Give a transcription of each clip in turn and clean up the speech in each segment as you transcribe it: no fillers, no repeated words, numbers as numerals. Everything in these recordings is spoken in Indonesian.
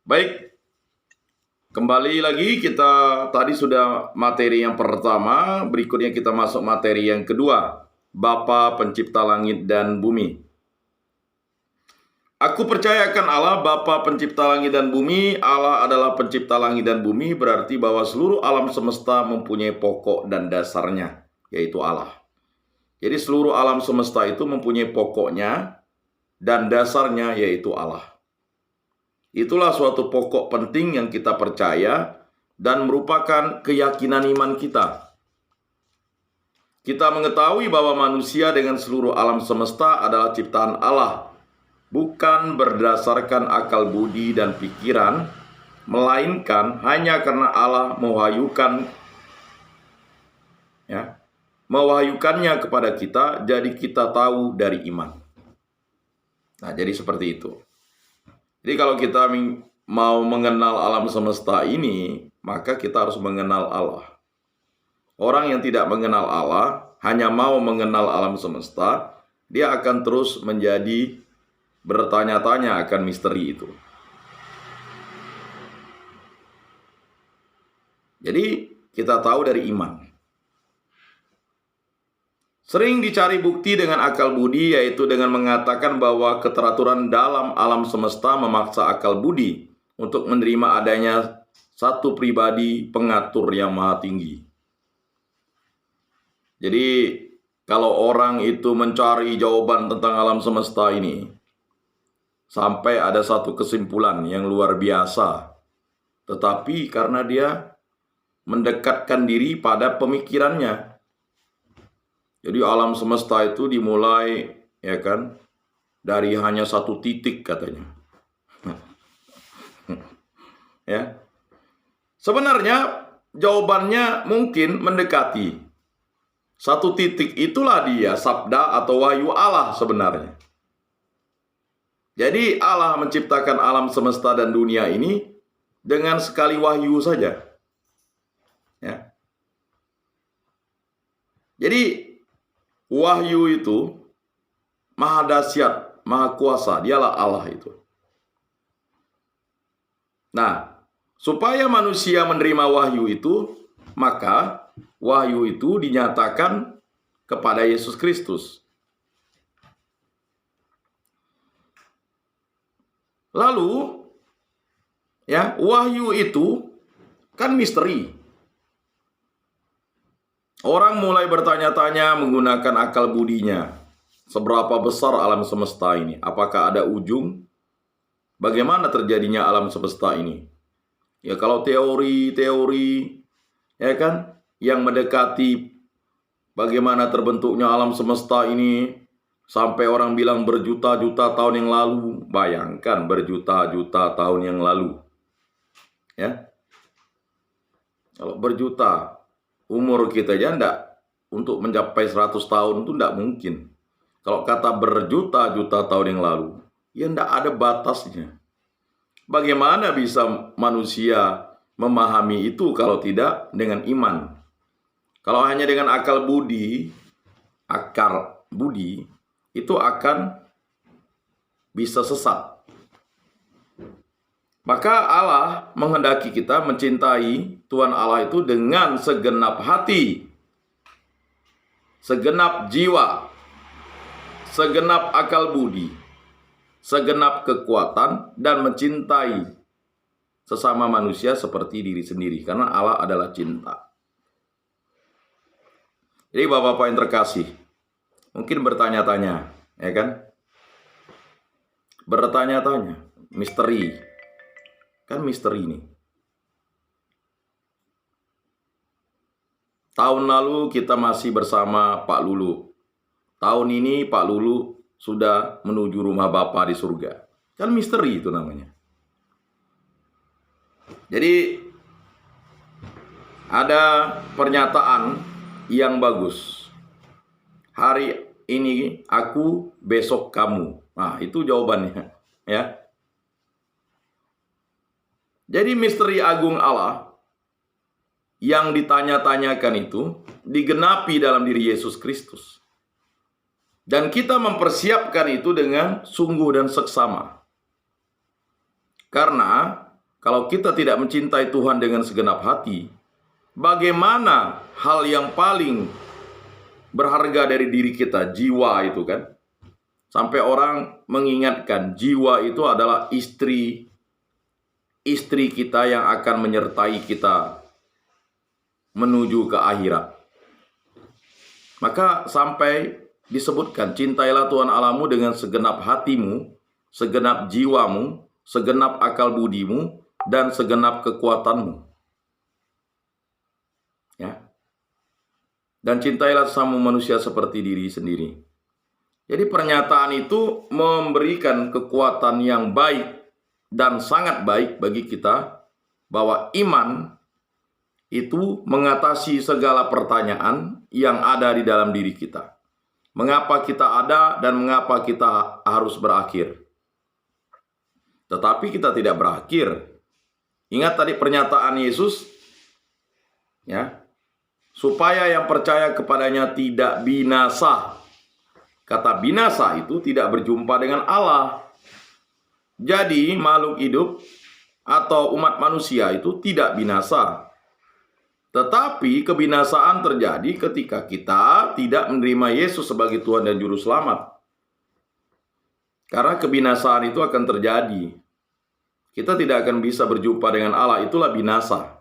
Baik, kembali lagi kita tadi sudah materi yang pertama, berikutnya kita masuk materi yang kedua, Bapa Pencipta Langit dan Bumi. Aku percaya akan Allah, Bapa Pencipta Langit dan Bumi. Allah adalah pencipta langit dan bumi, berarti bahwa seluruh alam semesta mempunyai pokok dan dasarnya, yaitu Allah. Jadi seluruh alam semesta itu mempunyai pokoknya dan dasarnya, yaitu Allah. Itulah suatu pokok penting yang kita percaya dan merupakan keyakinan iman kita. Kita mengetahui bahwa manusia dengan seluruh alam semesta adalah ciptaan Allah, bukan berdasarkan akal budi dan pikiran, melainkan hanya karena Allah mewahyukannya kepada kita, jadi kita tahu dari iman. Nah, jadi seperti itu. Jadi kalau kita mau mengenal alam semesta ini, maka kita harus mengenal Allah. Orang yang tidak mengenal Allah, hanya mau mengenal alam semesta, dia akan terus menjadi bertanya-tanya akan misteri itu. Jadi kita tahu dari iman. Sering dicari bukti dengan akal budi, yaitu dengan mengatakan bahwa keteraturan dalam alam semesta memaksa akal budi untuk menerima adanya satu pribadi pengatur yang maha tinggi. Jadi kalau orang itu mencari jawaban tentang alam semesta ini, sampai ada satu kesimpulan yang luar biasa, tetapi karena dia mendekatkan diri pada pemikirannya. Jadi alam semesta itu dimulai, ya kan, dari hanya satu titik katanya. Ya. Sebenarnya jawabannya mungkin mendekati. Satu titik itulah dia sabda atau wahyu Allah sebenarnya. Jadi Allah menciptakan alam semesta dan dunia ini dengan sekali wahyu saja. Ya. Jadi wahyu itu maha dahsyat, maha kuasa, dialah Allah itu. Nah, supaya manusia menerima wahyu itu, maka wahyu itu dinyatakan kepada Yesus Kristus. Lalu, ya, wahyu itu kan misteri. Orang mulai bertanya-tanya menggunakan akal budinya. Seberapa besar alam semesta ini? Apakah ada ujung? Bagaimana terjadinya alam semesta ini? Ya kalau teori-teori, ya kan, yang mendekati bagaimana terbentuknya alam semesta ini, sampai orang bilang berjuta-juta tahun yang lalu. Bayangkan berjuta-juta tahun yang lalu. Ya. Kalau berjuta, umur kita aja enggak, untuk mencapai 100 tahun itu enggak mungkin. Kalau kata berjuta-juta tahun yang lalu, ya enggak ada batasnya. Bagaimana bisa manusia memahami itu kalau tidak dengan iman? Kalau hanya dengan akal budi itu akan bisa sesat. Maka Allah menghendaki kita mencintai Tuhan Allah itu dengan segenap hati, segenap jiwa, segenap akal budi, segenap kekuatan, dan mencintai sesama manusia seperti diri sendiri, karena Allah adalah cinta. Jadi Bapak-Bapak yang terkasih, mungkin bertanya-tanya, ya kan? Bertanya-tanya, misteri. Kan misteri ini. Tahun lalu kita masih bersama Pak Lulu. Tahun ini Pak Lulu sudah menuju rumah Bapa di surga. Kan misteri itu namanya. Jadi ada pernyataan yang bagus. Hari ini aku, besok kamu. Nah, itu jawabannya, ya. Jadi misteri agung Allah yang ditanya-tanyakan itu digenapi dalam diri Yesus Kristus. Dan kita mempersiapkan itu dengan sungguh dan seksama. Karena kalau kita tidak mencintai Tuhan dengan segenap hati, bagaimana hal yang paling berharga dari diri kita, jiwa itu kan? Sampai orang mengingatkan jiwa itu adalah istri kita yang akan menyertai kita menuju ke akhirat. Maka sampai disebutkan, cintailah Tuhan Allahmu dengan segenap hatimu, segenap jiwamu, segenap akal budimu, dan segenap kekuatanmu. Ya. Dan cintailah sesama manusia seperti diri sendiri. Jadi pernyataan itu memberikan kekuatan yang baik dan sangat baik bagi kita, bahwa iman itu mengatasi segala pertanyaan yang ada di dalam diri kita. Mengapa kita ada dan mengapa kita harus berakhir. Tetapi kita tidak berakhir. Ingat tadi pernyataan Yesus, ya, supaya yang percaya kepadanya tidak binasa. Kata binasa itu tidak berjumpa dengan Allah. Jadi makhluk hidup atau umat manusia itu tidak binasa. Tetapi kebinasaan terjadi ketika kita tidak menerima Yesus sebagai Tuhan dan Juru Selamat. Karena kebinasaan itu akan terjadi. Kita tidak akan bisa berjumpa dengan Allah, itulah binasa.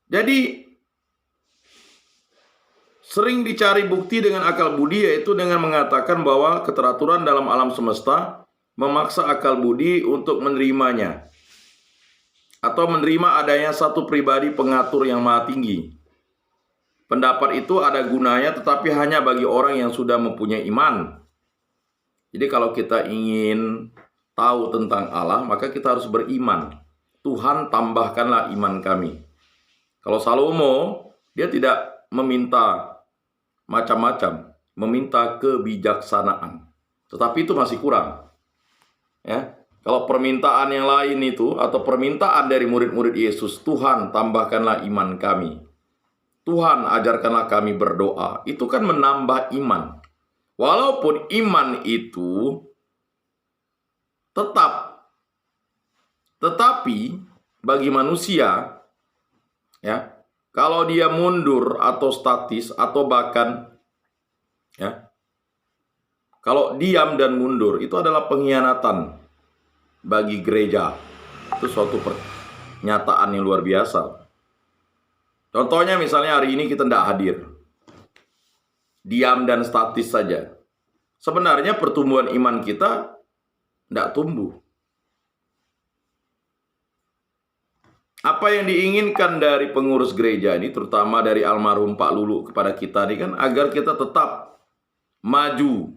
Jadi sering dicari bukti dengan akal budi, yaitu dengan mengatakan bahwa keteraturan dalam alam semesta memaksa akal budi untuk menerimanya, atau menerima adanya satu pribadi pengatur yang maha tinggi. Pendapat itu ada gunanya, tetapi hanya bagi orang yang sudah mempunyai iman. Jadi kalau kita ingin tahu tentang Allah, maka kita harus beriman. Tuhan, tambahkanlah iman kami. Kalau Salomo, dia tidak meminta macam-macam, meminta kebijaksanaan. Tetapi itu masih kurang. Ya. Kalau permintaan yang lain itu, atau permintaan dari murid-murid Yesus, Tuhan, tambahkanlah iman kami. Tuhan, ajarkanlah kami berdoa. Itu kan menambah iman. Walaupun iman itu tetapi bagi manusia, ya, kalau dia mundur atau statis atau bahkan, ya, kalau diam dan mundur, itu adalah pengkhianatan bagi gereja. Itu suatu pernyataan yang luar biasa. Contohnya misalnya hari ini kita tidak hadir, diam dan statis saja. Sebenarnya pertumbuhan iman kita tidak tumbuh. Apa yang diinginkan dari pengurus gereja ini, terutama dari almarhum Pak Lulu kepada kita ini kan, agar kita tetap maju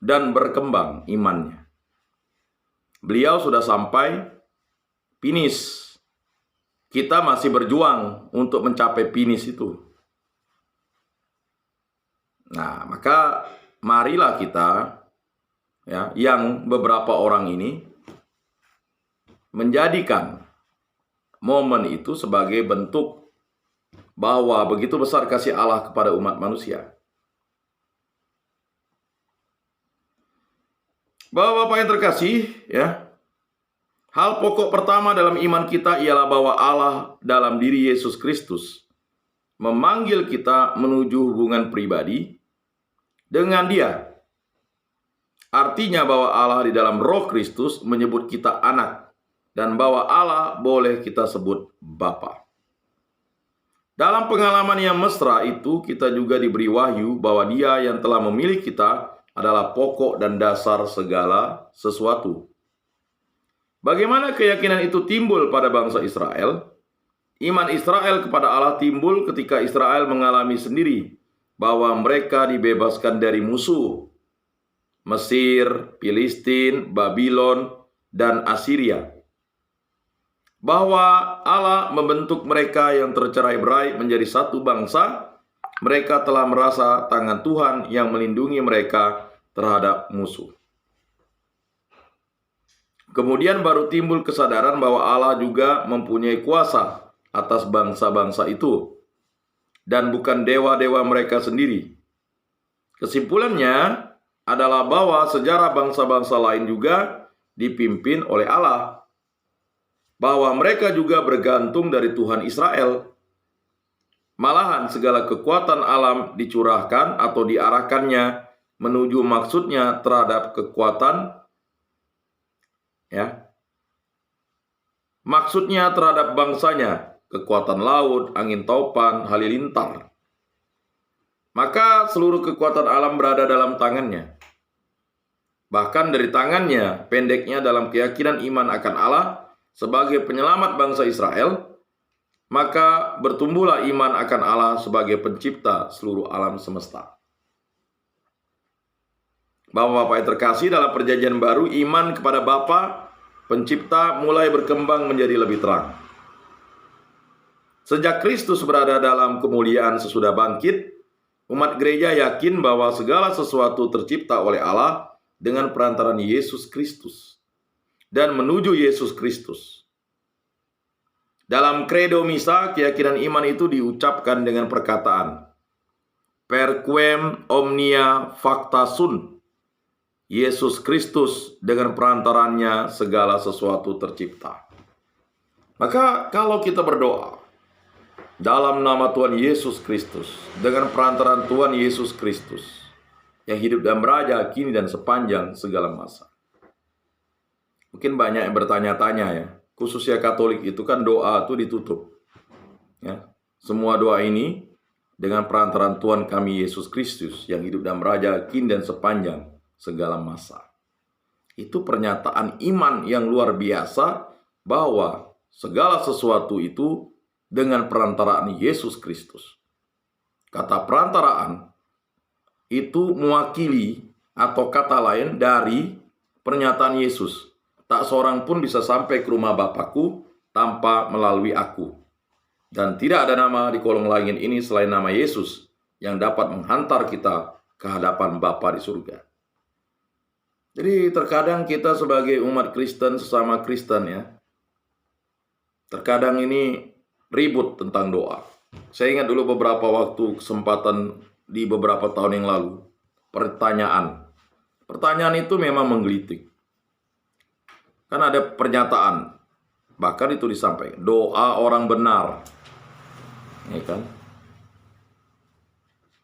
dan berkembang imannya. Beliau sudah sampai finish. Kita masih berjuang untuk mencapai finish itu. Nah, maka marilah kita, ya, yang beberapa orang ini menjadikan momen itu sebagai bentuk bahwa begitu besar kasih Allah kepada umat manusia. Bapak-bapak yang terkasih, ya, hal pokok pertama dalam iman kita ialah bahwa Allah dalam diri Yesus Kristus memanggil kita menuju hubungan pribadi dengan Dia. Artinya bahwa Allah di dalam Roh Kristus menyebut kita anak, dan bahwa Allah boleh kita sebut Bapa. Dalam pengalaman yang mesra itu, kita juga diberi wahyu bahwa Dia yang telah memilih kita adalah pokok dan dasar segala sesuatu. Bagaimana keyakinan itu timbul pada bangsa Israel? Iman Israel kepada Allah timbul ketika Israel mengalami sendiri bahwa mereka dibebaskan dari musuh, Mesir, Filistin, Babylon, dan Assyria. Bahwa Allah membentuk mereka yang tercerai-berai menjadi satu bangsa, mereka telah merasa tangan Tuhan yang melindungi mereka terhadap musuh. Kemudian baru timbul kesadaran bahwa Allah juga mempunyai kuasa atas bangsa-bangsa itu, dan bukan dewa-dewa mereka sendiri. Kesimpulannya, adalah bahwa sejarah bangsa-bangsa lain juga dipimpin oleh Allah. Bahwa mereka juga bergantung dari Tuhan Israel. Malahan segala kekuatan alam dicurahkan atau diarahkannya menuju maksudnya terhadap kekuatan, maksudnya terhadap bangsanya, kekuatan laut, angin topan, halilintar. Maka seluruh kekuatan alam berada dalam tangannya. Bahkan dari tangannya, pendeknya dalam keyakinan iman akan Allah sebagai penyelamat bangsa Israel, maka bertumbuhlah iman akan Allah sebagai pencipta seluruh alam semesta. Bapak-bapak yang terkasih, dalam perjanjian baru, iman kepada Bapa pencipta mulai berkembang menjadi lebih terang. Sejak Kristus berada dalam kemuliaan sesudah bangkit, umat gereja yakin bahwa segala sesuatu tercipta oleh Allah dengan perantaraan Yesus Kristus dan menuju Yesus Kristus. Dalam kredo misa, keyakinan iman itu diucapkan dengan perkataan per quem omnia facta sunt. Yesus Kristus, dengan perantarannya segala sesuatu tercipta. Maka kalau kita berdoa dalam nama Tuhan Yesus Kristus, dengan perantaran Tuhan Yesus Kristus yang hidup dan beraja kini dan sepanjang segala masa. Mungkin banyak yang bertanya-tanya ya, khususnya Katolik itu kan doa itu ditutup. Ya, semua doa ini dengan perantaran Tuhan kami Yesus Kristus yang hidup dan beraja kini dan sepanjang segala masa. Itu pernyataan iman yang luar biasa bahwa segala sesuatu itu dengan perantaraan Yesus Kristus. Kata perantaraan itu mewakili atau kata lain dari pernyataan Yesus. Tak seorang pun bisa sampai ke rumah Bapakku tanpa melalui aku. Dan tidak ada nama di kolong langit ini selain nama Yesus yang dapat menghantar kita ke hadapan Bapa di surga. Jadi terkadang kita sebagai umat Kristen, sesama Kristen ya, terkadang ini ribut tentang doa. Saya ingat dulu beberapa waktu kesempatan di beberapa tahun yang lalu, pertanyaan itu memang menggelitik. Kan ada pernyataan, bahkan itu disampaikan, doa orang benar, ya kan?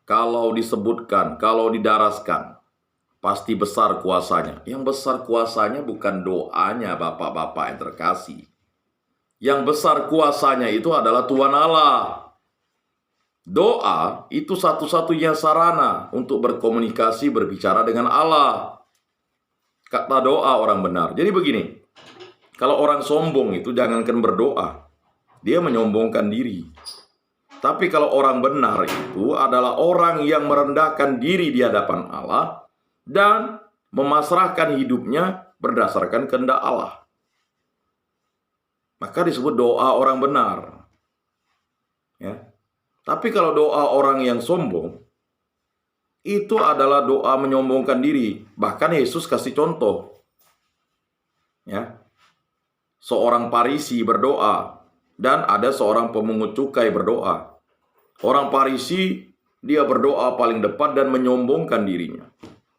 Kalau disebutkan, kalau didaraskan, pasti besar kuasanya. Yang besar kuasanya bukan doanya bapak-bapak yang terkasih. Yang besar kuasanya itu adalah Tuhan Allah. Doa itu satu-satunya sarana untuk berkomunikasi, berbicara dengan Allah. Kata doa orang benar. Jadi begini, kalau orang sombong itu jangankan berdoa, dia menyombongkan diri. Tapi kalau orang benar itu adalah orang yang merendahkan diri di hadapan Allah dan memasrahkan hidupnya berdasarkan kehendak Allah. Maka disebut doa orang benar. Ya. Tapi kalau doa orang yang sombong, itu adalah doa menyombongkan diri. Bahkan Yesus kasih contoh. Ya. Seorang Farisi berdoa dan ada seorang pemungut cukai berdoa. Orang Farisi dia berdoa paling depan dan menyombongkan dirinya.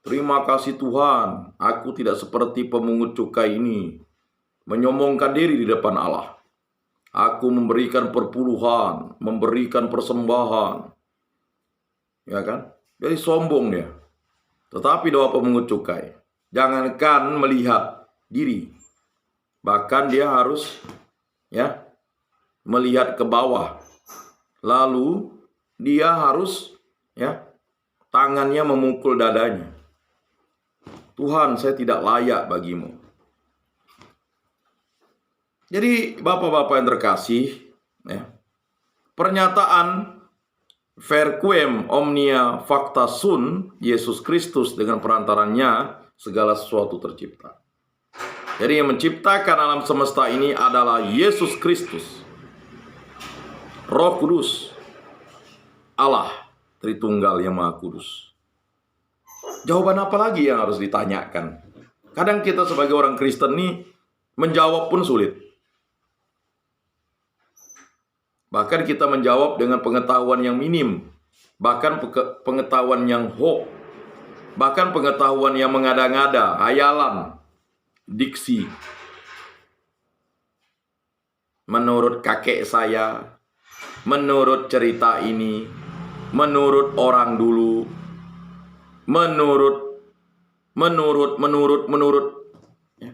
Terima kasih Tuhan, aku tidak seperti pemungut cukai ini. Menyombongkan diri di depan Allah. Aku memberikan perpuluhan, memberikan persembahan. Ya kan? Jadi sombong dia. Tetapi doa pemungut cukai, jangankan melihat diri, bahkan dia harus melihat ke bawah. Lalu dia harus tangannya memukul dadanya. Tuhan, saya tidak layak bagimu. Jadi bapak-bapak yang terkasih, pernyataan per quem omnia facta sunt, Yesus Kristus dengan perantarannya segala sesuatu tercipta. Jadi yang menciptakan alam semesta ini adalah Yesus Kristus, Roh Kudus, Allah Tritunggal yang Maha Kudus. Jawaban apa lagi yang harus ditanyakan? Kadang kita sebagai orang Kristen nih menjawab pun sulit. Bahkan kita menjawab dengan pengetahuan yang minim, bahkan pengetahuan yang hoax. Bahkan pengetahuan yang mengada-ngada, hayalan, diksi. Menurut kakek saya, menurut cerita ini, menurut orang dulu, menurut. Ya.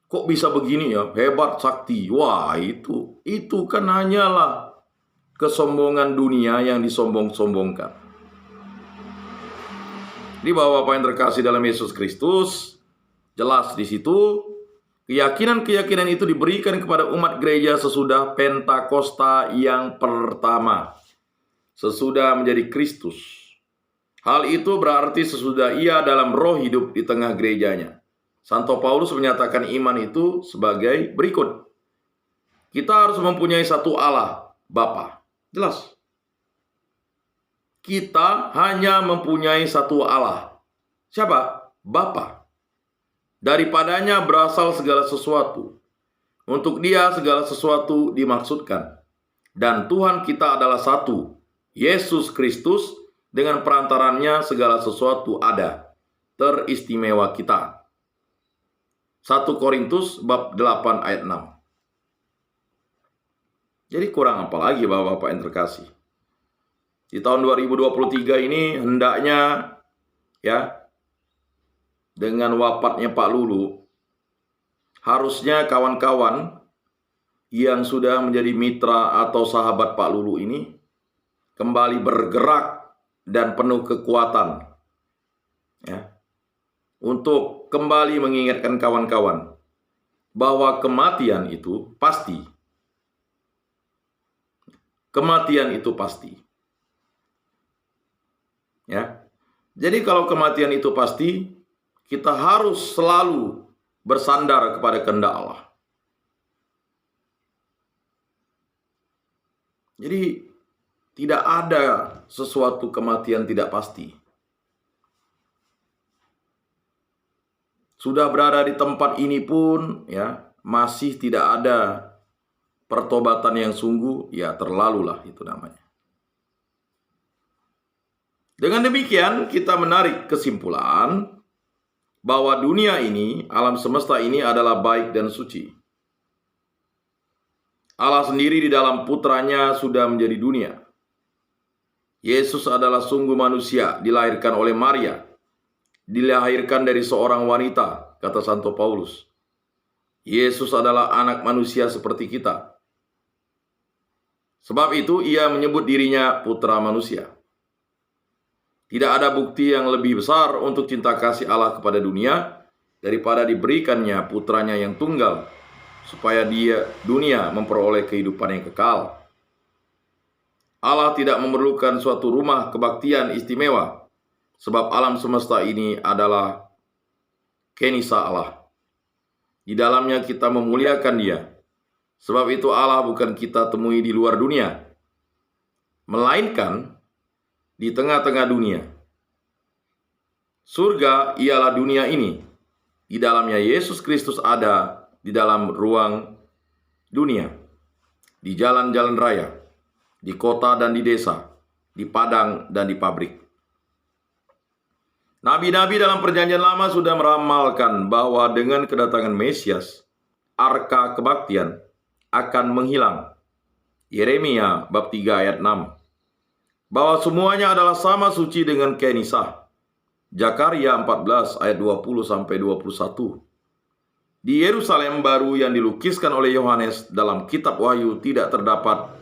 Kok bisa begini ya? Hebat, sakti. Wah, itu kan hanyalah kesombongan dunia yang disombong-sombongkan. Di Bapak-Bapak yang terkasih dalam Yesus Kristus, jelas di situ keyakinan-keyakinan itu diberikan kepada umat gereja sesudah Pentakosta yang pertama, sesudah menjadi Kristus. Hal itu berarti sesudah ia dalam roh hidup di tengah gerejanya. Santo Paulus menyatakan iman itu sebagai berikut. Kita harus mempunyai satu Allah, Bapa. Jelas. Kita hanya mempunyai satu Allah. Siapa? Bapa. Daripadanya berasal segala sesuatu. Untuk Dia segala sesuatu dimaksudkan. Dan Tuhan kita adalah satu, Yesus Kristus, dengan perantarannya segala sesuatu ada. Teristimewa kita. 1 Korintus bab 8 ayat 6. Jadi kurang apa lagi Bapak-Bapak yang terkasih? Di tahun 2023 ini hendaknya ya, dengan wafatnya Pak Lulu, harusnya kawan-kawan yang sudah menjadi mitra atau sahabat Pak Lulu ini kembali bergerak dan penuh kekuatan ya, untuk kembali mengingatkan kawan-kawan bahwa kematian itu pasti. Kematian itu pasti. Ya. Jadi kalau kematian itu pasti, kita harus selalu bersandar kepada kehendak Allah. Jadi tidak ada sesuatu kematian tidak pasti. Sudah berada di tempat ini pun ya, masih tidak ada pertobatan yang sungguh, ya terlalulah itu namanya. Dengan demikian kita menarik kesimpulan bahwa dunia ini, alam semesta ini adalah baik dan suci. Allah sendiri di dalam putranya sudah menjadi dunia. Yesus adalah sungguh manusia, dilahirkan oleh Maria, dilahirkan dari seorang wanita, kata Santo Paulus. Yesus adalah anak manusia seperti kita. Sebab itu ia menyebut dirinya putra manusia. Tidak ada bukti yang lebih besar untuk cinta kasih Allah kepada dunia daripada diberikannya putranya yang tunggal, supaya dunia memperoleh kehidupan yang kekal. Allah tidak memerlukan suatu rumah kebaktian istimewa, sebab alam semesta ini adalah kenisa Allah. Di dalamnya kita memuliakan Dia. Sebab itu Allah bukan kita temui di luar dunia, melainkan di tengah-tengah dunia. Surga ialah dunia ini. Di dalamnya Yesus Kristus ada di dalam ruang dunia, di jalan-jalan raya, di kota dan di desa, di padang dan di pabrik. Nabi-nabi dalam perjanjian lama sudah meramalkan bahwa dengan kedatangan Mesias, arka kebaktian akan menghilang. Yeremia bab 3 ayat 6. Bahwa semuanya adalah sama suci dengan kenisah. Zakaria 14 ayat 20-21. Di Yerusalem baru yang dilukiskan oleh Yohanes dalam kitab Wahyu tidak terdapat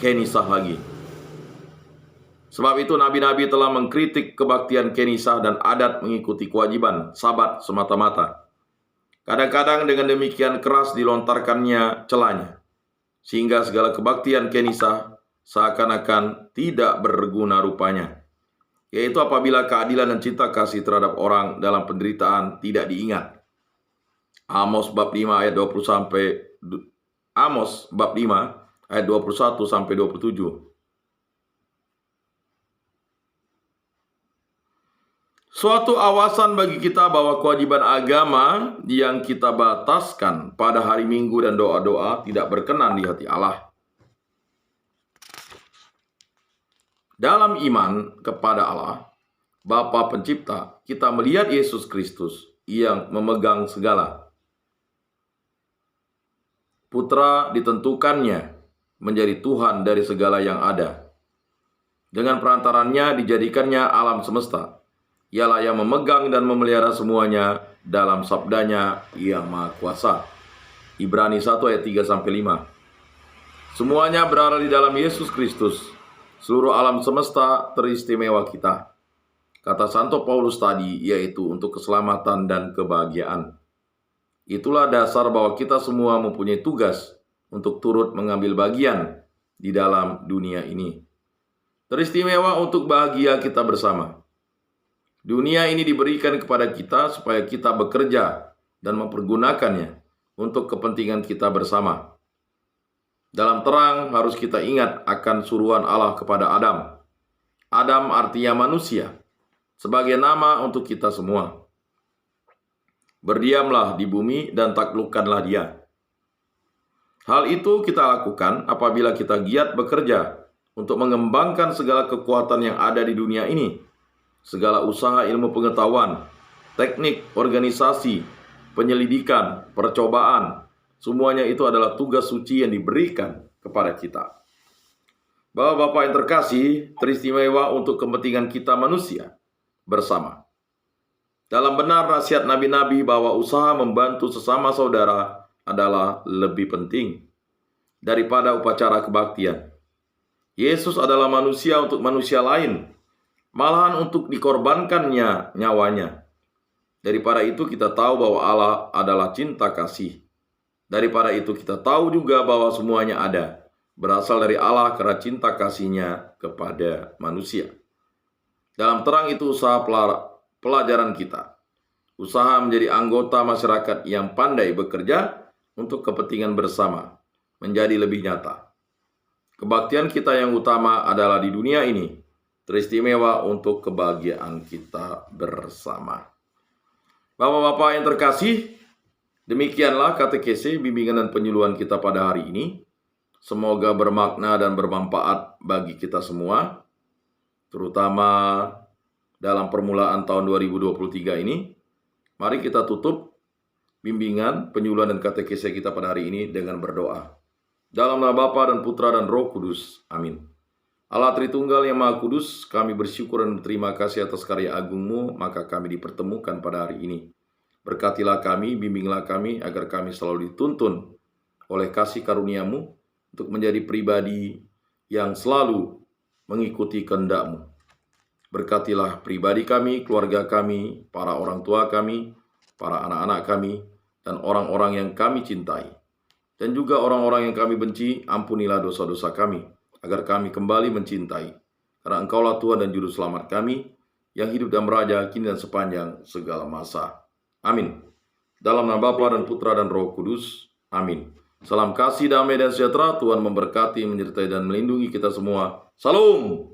kenisah lagi. Sebab itu nabi-nabi telah mengkritik kebaktian kenisah dan adat mengikuti kewajiban sabat semata-mata. Kadang-kadang dengan demikian keras dilontarkannya celanya, sehingga segala kebaktian kenisah seakan-akan tidak berguna rupanya. Yaitu apabila keadilan dan cinta kasih terhadap orang dalam penderitaan tidak diingat. Amos bab 5 ayat 20 Amos bab 5 ayat 21 sampai 27. Suatu awasan bagi kita bahwa kewajiban agama yang kita bataskan pada hari Minggu dan doa-doa tidak berkenan di hati Allah. Dalam iman kepada Allah, Bapa Pencipta, kita melihat Yesus Kristus yang memegang segala. Putra ditentukannya menjadi Tuhan dari segala yang ada. Dengan perantarannya dijadikannya alam semesta. Ialah yang memegang dan memelihara semuanya dalam sabdanya yang maha kuasa. Ibrani 1 ayat 3-5. Semuanya berada di dalam Yesus Kristus. Seluruh alam semesta teristimewa kita. Kata Santo Paulus tadi, yaitu untuk keselamatan dan kebahagiaan. Itulah dasar bahwa kita semua mempunyai tugas untuk turut mengambil bagian di dalam dunia ini. Teristimewa untuk bahagia kita bersama. Dunia ini diberikan kepada kita supaya kita bekerja dan mempergunakannya untuk kepentingan kita bersama. Dalam terang harus kita ingat akan suruhan Allah kepada Adam. Adam artinya manusia, sebagai nama untuk kita semua. Berdiamlah di bumi dan taklukkanlah dia. Hal itu kita lakukan apabila kita giat bekerja untuk mengembangkan segala kekuatan yang ada di dunia ini. Segala usaha ilmu pengetahuan, teknik, organisasi, penyelidikan, percobaan, semuanya itu adalah tugas suci yang diberikan kepada kita. Bapak-bapak yang terkasih, teristimewa untuk kepentingan kita manusia bersama. Dalam benar nasihat nabi-nabi bahwa usaha membantu sesama saudara adalah lebih penting daripada upacara kebaktian. Yesus adalah manusia untuk manusia lain, malahan untuk dikorbankannya nyawanya. Daripada itu kita tahu bahwa Allah adalah cinta kasih. Daripada itu kita tahu juga bahwa semuanya ada, berasal dari Allah karena cinta kasih-Nya kepada manusia. Dalam terang itu usaha pelajaran kita. Usaha menjadi anggota masyarakat yang pandai bekerja untuk kepentingan bersama menjadi lebih nyata. Kebaktian kita yang utama adalah di dunia ini, teristimewa untuk kebahagiaan kita bersama. Bapak-bapak yang terkasih, demikianlah katekese, bimbingan dan penyuluhan kita pada hari ini. Semoga bermakna dan bermanfaat bagi kita semua, terutama dalam permulaan tahun 2023 ini. Mari kita tutup bimbingan, penyuluhan dan katekese kita pada hari ini dengan berdoa. Dalam nama Bapa dan Putra dan Roh Kudus. Amin. Allah Tritunggal yang Maha Kudus, kami bersyukur dan berterima kasih atas karya agung-Mu, maka kami dipertemukan pada hari ini. Berkatilah kami, bimbinglah kami, agar kami selalu dituntun oleh kasih karunia-Mu untuk menjadi pribadi yang selalu mengikuti kehendak-Mu. Berkatilah pribadi kami, keluarga kami, para orang tua kami, para anak-anak kami, dan orang-orang yang kami cintai. Dan juga orang-orang yang kami benci, ampunilah dosa-dosa kami, agar kami kembali mencintai. Karena Engkaulah Tuhan dan Juru Selamat kami, yang hidup dan meraja kini dan sepanjang segala masa. Amin. Dalam nama Bapa dan Putra dan Roh Kudus. Amin. Salam kasih, damai, dan sejahtera. Tuhan memberkati, menyertai, dan melindungi kita semua. Salam.